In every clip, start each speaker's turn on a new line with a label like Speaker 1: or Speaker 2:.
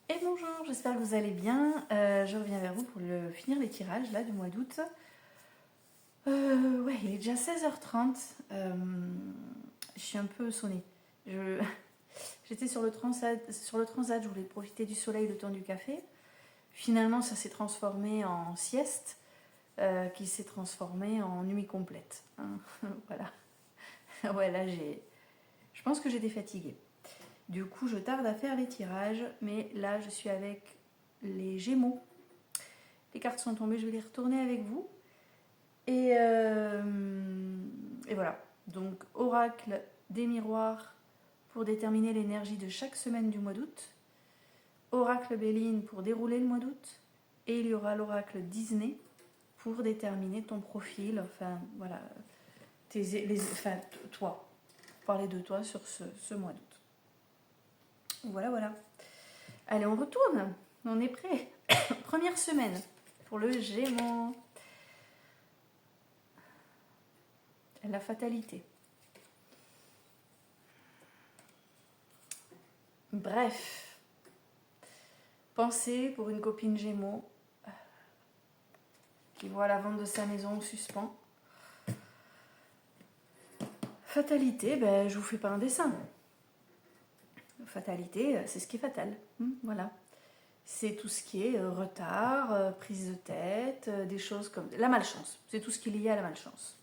Speaker 1: Et bonjour, j'espère que vous allez bien. Je reviens vers vous pour finir les tirages là du mois d'août. Ouais, il est déjà 16h30. Je suis un peu sonnée. J'étais sur le transat, je voulais profiter du soleil le temps du café. Finalement, ça s'est transformé en sieste, qui s'est transformé en nuit complète. Hein. Voilà. Ouais, là, je pense que j'étais fatiguée. Du coup, je tarde à faire les tirages, mais là, je suis avec les Gémeaux. Les cartes sont tombées, je vais les retourner avec vous. Et voilà. Donc, oracle des miroirs pour déterminer l'énergie de chaque semaine du mois d'août. Oracle Béline pour dérouler le mois d'août. Et il y aura l'oracle Disney pour déterminer ton profil. Enfin, voilà. Toi. Parler de toi sur ce mois d'août. Voilà, voilà. Allez, on retourne. On est prêt. Première semaine pour le Gémeaux. La fatalité. Bref, pensez pour une copine Gémeaux qui voit la vente de sa maison en suspens. Fatalité, ben, je vous fais pas un dessin. Fatalité, c'est ce qui est fatal. Voilà. C'est tout ce qui est retard, prise de tête, des choses comme... La malchance, c'est tout ce qui est lié à la malchance.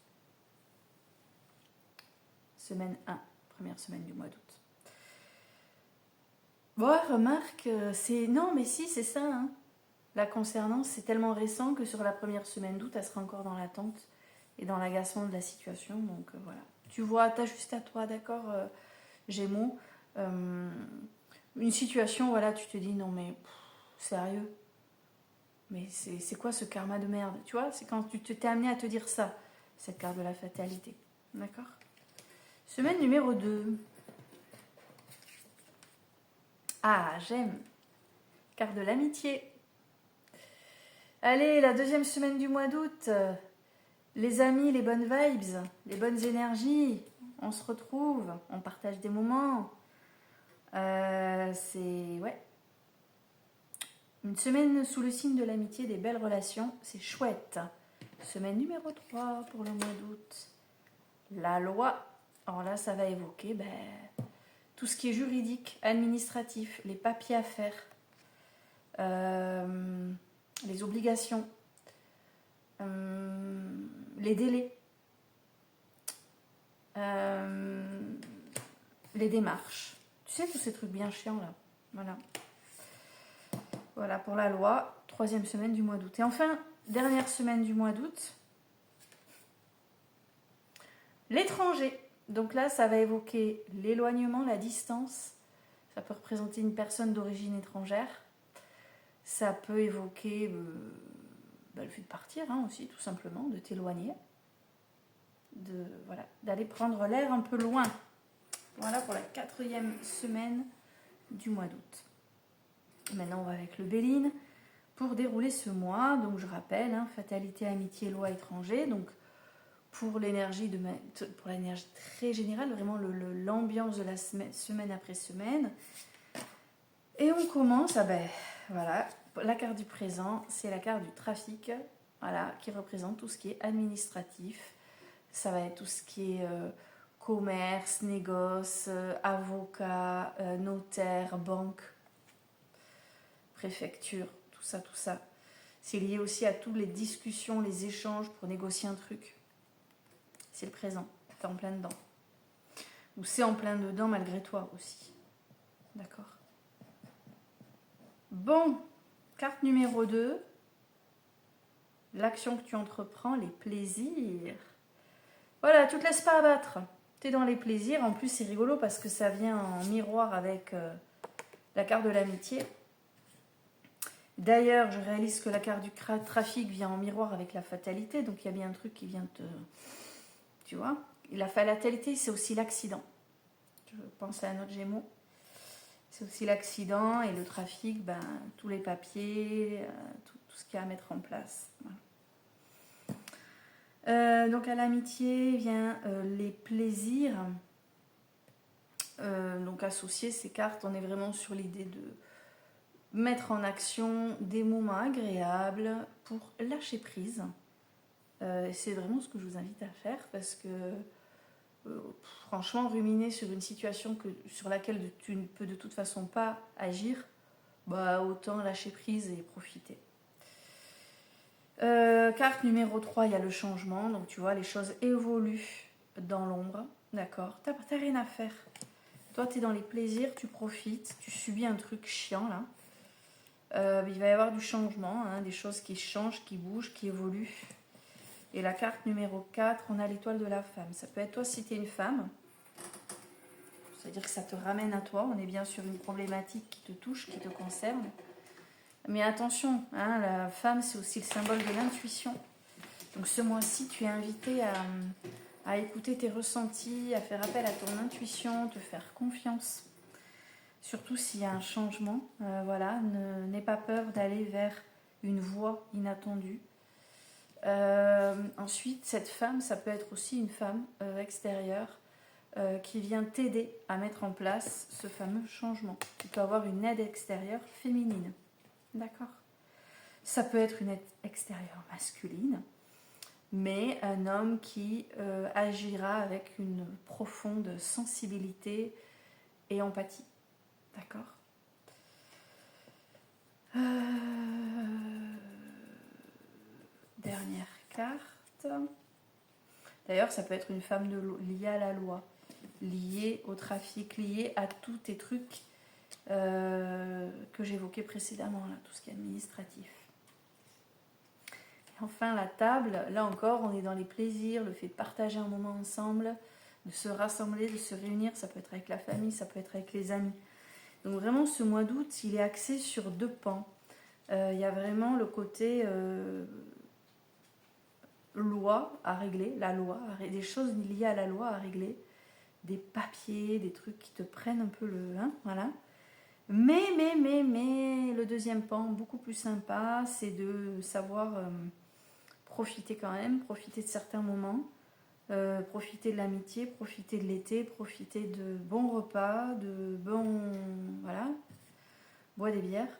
Speaker 1: Semaine 1, première semaine du mois d'août. Bon, remarque, c'est... Non, mais si, c'est ça. Hein. La concernant, c'est tellement récent que sur la première semaine d'août, elle sera encore dans l'attente et dans l'agacement de la situation. Donc voilà. Tu vois, t'as juste à toi, d'accord, Gémeaux. Une situation, voilà, tu te dis, non mais, sérieux. Mais c'est quoi ce karma de merde? Tu vois, c'est quand tu t'es amené à te dire ça, cette carte de la fatalité. D'accord? Semaine numéro 2. Ah, j'aime. Carte de l'amitié. Allez, la deuxième semaine du mois d'août. Les amis, les bonnes vibes, les bonnes énergies. On se retrouve, on partage des moments. C'est... Ouais. Une semaine sous le signe de l'amitié, des belles relations, c'est chouette. Semaine numéro 3 pour le mois d'août. La loi. Alors là, ça va évoquer tout ce qui est juridique, administratif, les papiers à faire, les obligations, les délais, les démarches. Tu sais, tous ces trucs bien chiants là. Voilà. Voilà pour la loi, troisième semaine du mois d'août. Et enfin, dernière semaine du mois d'août, l'étranger. Donc là, ça va évoquer l'éloignement, la distance. Ça peut représenter une personne d'origine étrangère. Ça peut évoquer le fait de partir aussi, tout simplement, de t'éloigner. D'aller prendre l'air un peu loin. Voilà pour la quatrième semaine du mois d'août. Maintenant, on va avec le Béline. Pour dérouler ce mois, donc je rappelle, fatalité, amitié, loi, étranger. Donc pour l'énergie très générale, vraiment l'ambiance de la semaine après semaine. Et on commence, voilà, la carte du présent, c'est la carte du trafic, voilà, qui représente tout ce qui est administratif. Ça va être tout ce qui est commerce, négoce, avocat, notaire, banque, préfecture, tout ça. C'est lié aussi à toutes les discussions, les échanges pour négocier un truc. C'est le présent, t'es en plein dedans. Ou c'est en plein dedans malgré toi aussi. D'accord? Bon, carte numéro 2. L'action que tu entreprends, les plaisirs. Voilà, tu te laisses pas abattre. T'es dans les plaisirs. En plus, c'est rigolo parce que ça vient en miroir avec la carte de l'amitié. D'ailleurs, je réalise que la carte du trafic vient en miroir avec la fatalité. Donc, il y a bien un truc qui vient te... Tu vois? Et la fatalité, c'est aussi l'accident. Je pense à notre Gémeaux. C'est aussi l'accident et le trafic, tous les papiers, tout ce qu'il y a à mettre en place. Voilà. Donc à l'amitié vient les plaisirs. Donc associer ces cartes, on est vraiment sur l'idée mettre en action des moments agréables pour lâcher prise. C'est vraiment ce que je vous invite à faire parce que franchement, ruminer sur une situation sur laquelle tu ne peux de toute façon pas agir, bah autant lâcher prise et profiter. Carte numéro 3, il y a le changement. Donc tu vois, les choses évoluent dans l'ombre. D'accord, t'as rien à faire. Toi, tu es dans les plaisirs, tu profites, tu subis un truc chiant là. Il va y avoir du changement, hein, des choses qui changent, qui bougent, qui évoluent. Et la carte numéro 4, on a l'étoile de la femme. Ça peut être toi si tu es une femme. C'est-à-dire que ça te ramène à toi. On est bien sur une problématique qui te touche, qui te concerne. Mais attention, hein, la femme, c'est aussi le symbole de l'intuition. Donc ce mois-ci, tu es invité à écouter tes ressentis, à faire appel à ton intuition, te faire confiance. Surtout s'il y a un changement. Voilà, n'aie pas peur d'aller vers une voie inattendue. Ensuite, cette femme, ça peut être aussi une femme extérieure qui vient t'aider à mettre en place ce fameux changement. Tu peux avoir une aide extérieure féminine. D'accord ? Ça peut être une aide extérieure masculine, mais un homme qui agira avec une profonde sensibilité et empathie. D'accord ? Dernière carte. D'ailleurs, ça peut être une femme liée à la loi, liée au trafic, liée à tous tes trucs que j'évoquais précédemment, là, tout ce qui est administratif. Et enfin, la table, là encore, on est dans les plaisirs, le fait de partager un moment ensemble, de se rassembler, de se réunir, ça peut être avec la famille, ça peut être avec les amis. Donc vraiment, ce mois d'août, il est axé sur 2 pans. Il y a vraiment le côté loi à régler, des choses liées à la loi à régler, des papiers, des trucs qui te prennent un peu voilà. Mais, le deuxième pan, beaucoup plus sympa, c'est de savoir profiter quand même, profiter de certains moments, profiter de l'amitié, profiter de l'été, profiter de bons repas, voilà, bois des bières.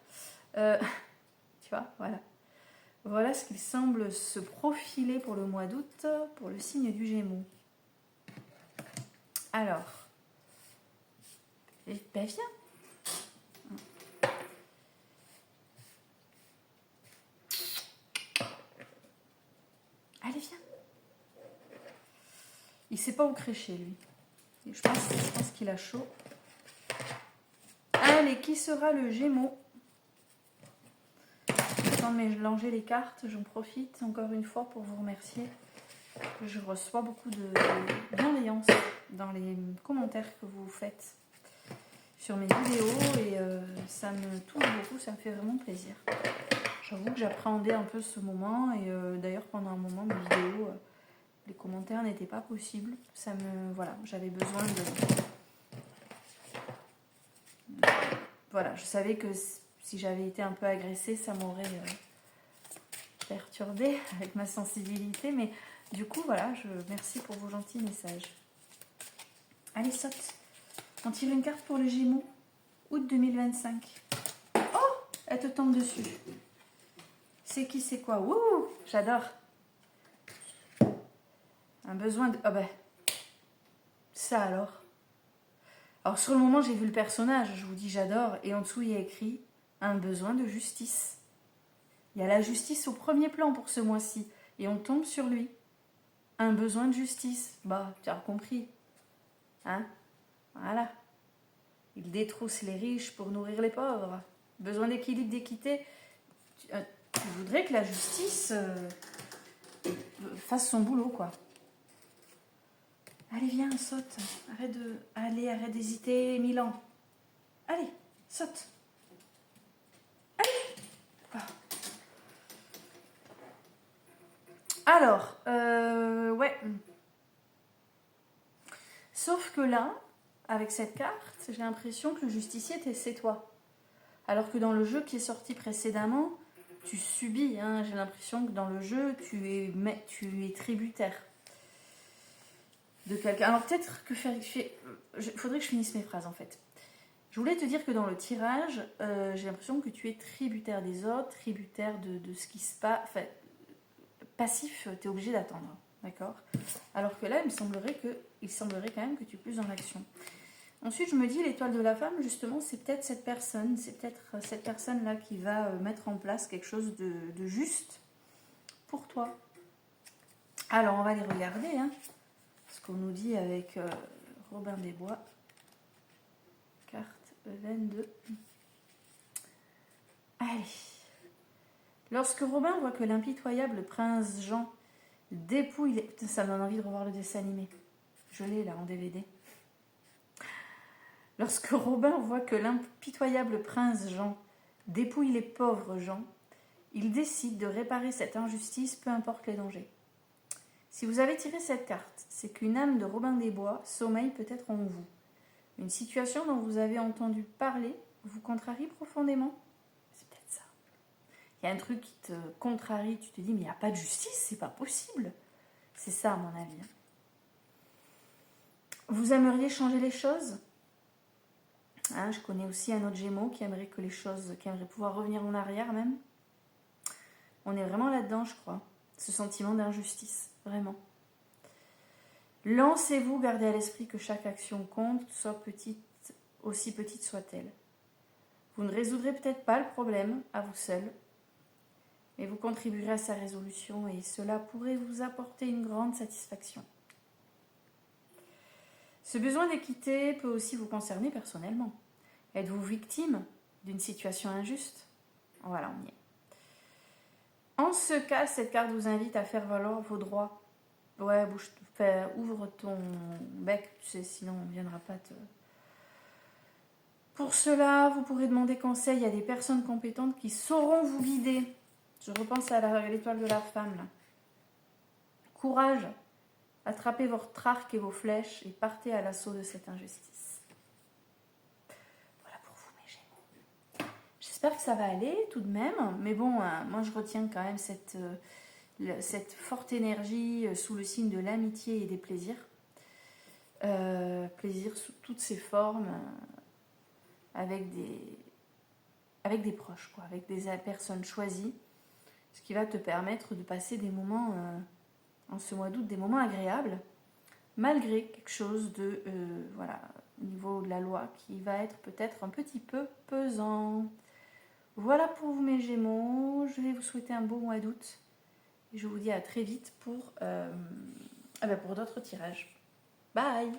Speaker 1: Tu vois, voilà. Voilà ce qu'il semble se profiler pour le mois d'août, pour le signe du Gémeaux. Alors, ben viens. Allez, viens. Il sait pas où crécher, lui. Je pense qu'il a chaud. Allez, qui sera le Gémeaux ? Sans mélanger les cartes, j'en profite encore une fois pour vous remercier. Je reçois beaucoup de bienveillance dans les commentaires que vous faites sur mes vidéos et ça me touche beaucoup, ça me fait vraiment plaisir. J'avoue que j'appréhendais un peu ce moment et d'ailleurs pendant un moment mes vidéos, les commentaires n'étaient pas possibles. Voilà, j'avais besoin voilà, je savais que si j'avais été un peu agressée, ça m'aurait perturbée avec ma sensibilité, mais du coup, voilà, merci pour vos gentils messages. Allez, saute. On tire une carte pour le Gémeaux, août 2025. Oh, elle te tombe dessus. C'est qui, c'est quoi? Wouh, j'adore. Un besoin de... Oh ben, ça alors. Alors sur le moment, j'ai vu le personnage, je vous dis j'adore, et en dessous, il y a écrit un besoin de justice. Il y a la justice au premier plan pour ce mois-ci, et on tombe sur lui. Un besoin de justice. Bah, tu as compris. Hein? Voilà. Il détrousse les riches pour nourrir les pauvres. Besoin d'équilibre, d'équité. Tu voudrais que la justice fasse son boulot, quoi. Allez, viens, saute. Arrête d'hésiter 1000 ans. Allez, saute. Allez. Ah. Alors, ouais. Sauf que là, avec cette carte, j'ai l'impression que le justicier, c'est toi. Alors que dans le jeu qui est sorti précédemment, tu subis. Hein, j'ai l'impression que dans le jeu, tu es tributaire de quelqu'un. Alors peut-être que faudrait que je finisse mes phrases en fait. Je voulais te dire que dans le tirage, j'ai l'impression que tu es tributaire des autres, tributaire de ce qui se passe. Enfin, passif, tu es obligé d'attendre. D'accord? Alors que là, il semblerait quand même que tu es plus dans l'action. Ensuite, je me dis, l'étoile de la femme, justement, c'est peut-être cette personne-là qui va mettre en place quelque chose de juste pour toi. Alors, on va les regarder, hein, ce qu'on nous dit avec Robin des Bois. Carte 22. Allez. Lorsque Robin voit que l'impitoyable prince Jean dépouille... Putain, ça me donne envie de revoir le dessin animé. Je l'ai là en DVD. Lorsque Robin voit que l'impitoyable prince Jean dépouille les pauvres gens, il décide de réparer cette injustice, peu importe les dangers. Si vous avez tiré cette carte, c'est qu'une âme de Robin des Bois sommeille peut-être en vous. Une situation dont vous avez entendu parler vous contrarie profondément. C'est peut-être ça. Il y a un truc qui te contrarie, tu te dis mais il n'y a pas de justice, c'est pas possible. C'est ça à mon avis. Vous aimeriez changer les choses ? Hein, je connais aussi un autre Gémeaux qui aimerait pouvoir revenir en arrière même. On est vraiment là-dedans, je crois. Ce sentiment d'injustice, vraiment. Lancez-vous, gardez à l'esprit que chaque action compte, aussi petite soit-elle. Vous ne résoudrez peut-être pas le problème à vous seul, mais vous contribuerez à sa résolution et cela pourrait vous apporter une grande satisfaction. Ce besoin d'équité peut aussi vous concerner personnellement. Êtes-vous victime d'une situation injuste ? Voilà, on y est. En ce cas, cette carte vous invite à faire valoir vos droits. Ouais, ouvre ton bec, tu sais, sinon on ne viendra pas te... Pour cela, vous pourrez demander conseil à des personnes compétentes qui sauront vous guider. Je repense à l'étoile de la femme, là. Courage, attrapez votre arc et vos flèches et partez à l'assaut de cette injustice. Voilà pour vous, mes Gémeaux. J'espère que ça va aller tout de même, mais bon, moi je retiens quand même cette forte énergie sous le signe de l'amitié et des plaisirs. Plaisir sous toutes ses formes, avec des proches, quoi, avec des personnes choisies, ce qui va te permettre de passer des moments, en ce mois d'août, des moments agréables, malgré quelque chose de, au niveau de la loi, qui va être peut-être un petit peu pesant. Voilà pour vous, mes Gémeaux. Je vais vous souhaiter un beau mois d'août. Et je vous dis à très vite pour d'autres tirages. Bye!